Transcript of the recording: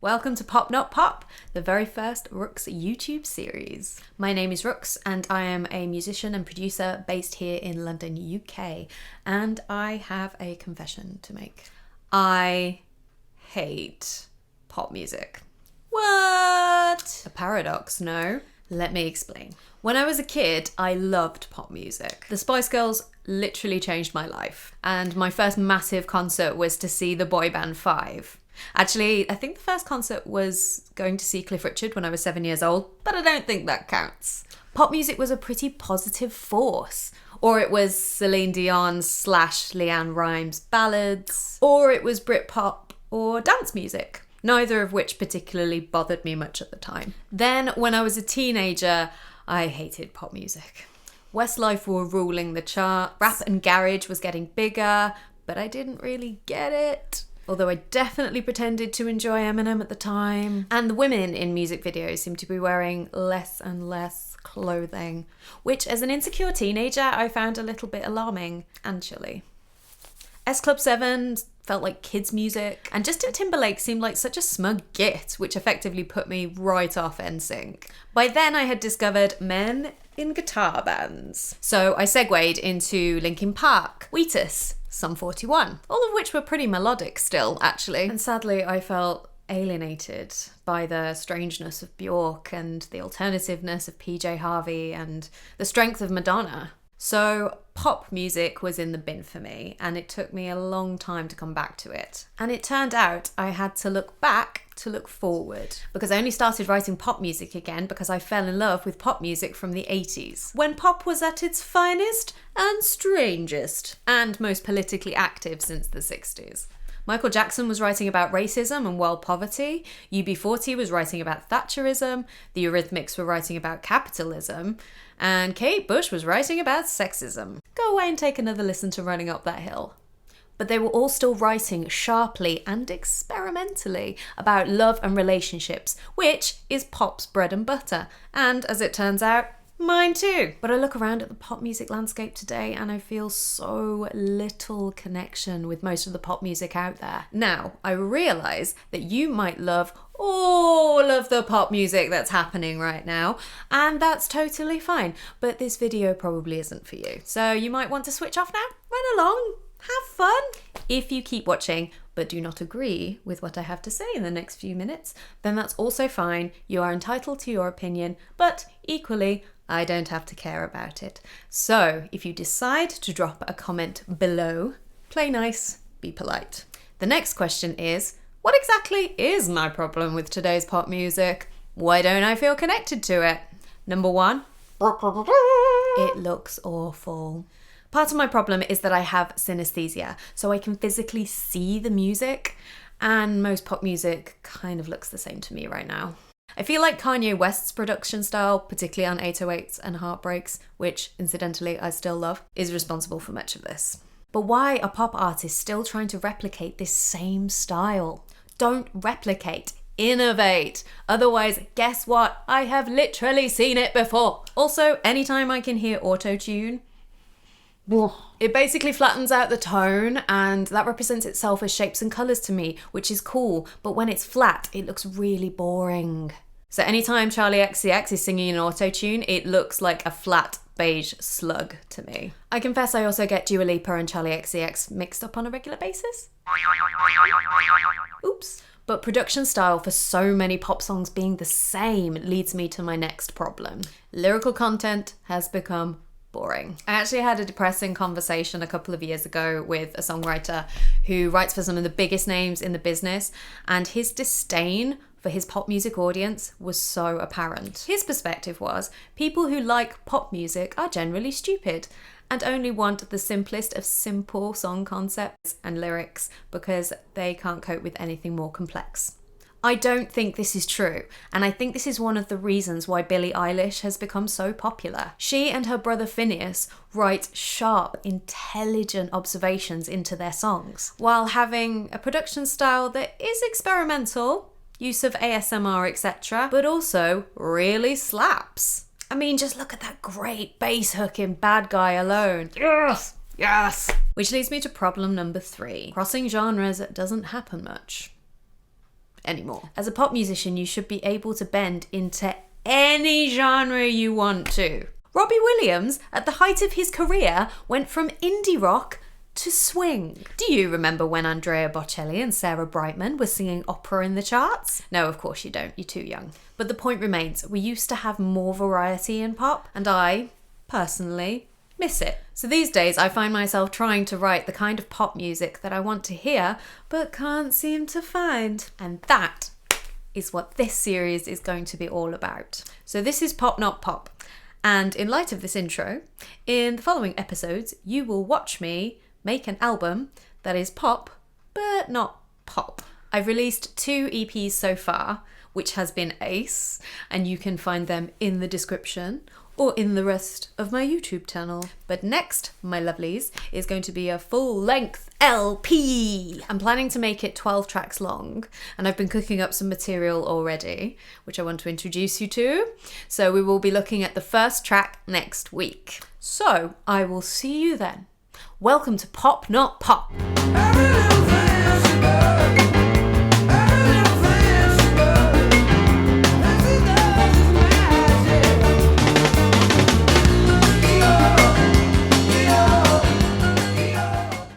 Welcome to Pop Not Pop, the very first Rooks YouTube series. My name is Rooks and I am a musician and producer based here in London, UK. And I have a confession to make. I hate pop music. What? A paradox, no? Let me explain. When I was a kid, I loved pop music. The Spice Girls literally changed my life. And my first massive concert was to see the boy band Five. Actually, I think the first concert was going to see Cliff Richard when I was 7 years old, but I don't think that counts. Pop music was a pretty positive force. Or it was Celine Dion / Leanne Rimes ballads, or it was Britpop or dance music. Neither of which particularly bothered me much at the time. Then, when I was a teenager, I hated pop music. Westlife were ruling the charts, rap and garage was getting bigger, but I didn't really get it. Although I definitely pretended to enjoy Eminem at the time. And the women in music videos seemed to be wearing less and less clothing, which as an insecure teenager I found a little bit alarming and chilly. S Club 7 felt like kids' music, and Justin Timberlake seemed like such a smug git, which effectively put me right off NSYNC. By then I had discovered men in guitar bands. So I segued into Linkin Park, Wheatus, Sum 41, all of which were pretty melodic still, actually. And sadly, I felt alienated by the strangeness of Bjork and the alternativeness of PJ Harvey and the strength of Madonna. So pop music was in the bin for me, and it took me a long time to come back to it. And it turned out I had to look back to look forward, because I only started writing pop music again because I fell in love with pop music from the 80s, when pop was at its finest and strangest, and most politically active since the 60s. Michael Jackson was writing about racism and world poverty, UB40 was writing about Thatcherism, the Eurythmics were writing about capitalism, and Kate Bush was writing about sexism. Go away and take another listen to Running Up That Hill. But they were all still writing sharply and experimentally about love and relationships, which is pop's bread and butter. And as it turns out, mine too. But I look around at the pop music landscape today and I feel so little connection with most of the pop music out there. Now, I realise that you might love all of the pop music that's happening right now, and that's totally fine. But this video probably isn't for you. So you might want to switch off now, run along, have fun. If you keep watching but do not agree with what I have to say in the next few minutes, then that's also fine. You are entitled to your opinion, but equally, I don't have to care about it. So if you decide to drop a comment below, play nice, be polite. The next question is, what exactly is my problem with today's pop music? Why don't I feel connected to it? Number one, it looks awful. Part of my problem is that I have synesthesia, so I can physically see the music, and most pop music kind of looks the same to me right now. I feel like Kanye West's production style, particularly on 808s and Heartbreaks, which incidentally I still love, is responsible for much of this. But why are pop artists still trying to replicate this same style? Don't replicate, innovate. Otherwise, guess what? I have literally seen it before. Also, anytime I can hear auto-tune, it basically flattens out the tone, and that represents itself as shapes and colours to me, which is cool, but when it's flat, it looks really boring. So anytime Charlie XCX is singing in auto-tune, it looks like a flat beige slug to me. I confess I also get Dua Lipa and Charlie XCX mixed up on a regular basis. Oops. But production style for so many pop songs being the same leads me to my next problem. Lyrical content has become boring. I actually had a depressing conversation a couple of years ago with a songwriter who writes for some of the biggest names in the business, and his disdain for his pop music audience was so apparent. His perspective was, people who like pop music are generally stupid and only want the simplest of simple song concepts and lyrics because they can't cope with anything more complex. I don't think this is true, and I think this is one of the reasons why Billie Eilish has become so popular. She and her brother Phineas write sharp, intelligent observations into their songs, while having a production style that is experimental, use of ASMR, etc., but also really slaps. I mean, just look at that great bass hook in Bad Guy alone. Yes! Yes! Which leads me to problem number 3. Crossing genres doesn't happen much. anymore. As a pop musician, you should be able to bend into any genre you want to. Robbie Williams, at the height of his career, went from indie rock to swing. Do you remember when Andrea Bocelli and Sarah Brightman were singing opera in the charts? No, of course you don't. You're too young. But the point remains, we used to have more variety in pop, and I, personally, miss it. So these days I find myself trying to write the kind of pop music that I want to hear, but can't seem to find. And that is what this series is going to be all about. So this is Pop Not Pop. And in light of this intro, in the following episodes, you will watch me make an album that is pop, but not pop. I've released 2 EPs so far, which has been ace, and you can find them in the description or in the rest of my YouTube channel. But next, my lovelies, is going to be a full-length LP. I'm planning to make it 12 tracks long, and I've been cooking up some material already, which I want to introduce you to. So we will be looking at the first track next week. So I will see you then. Welcome to Pop Not Pop.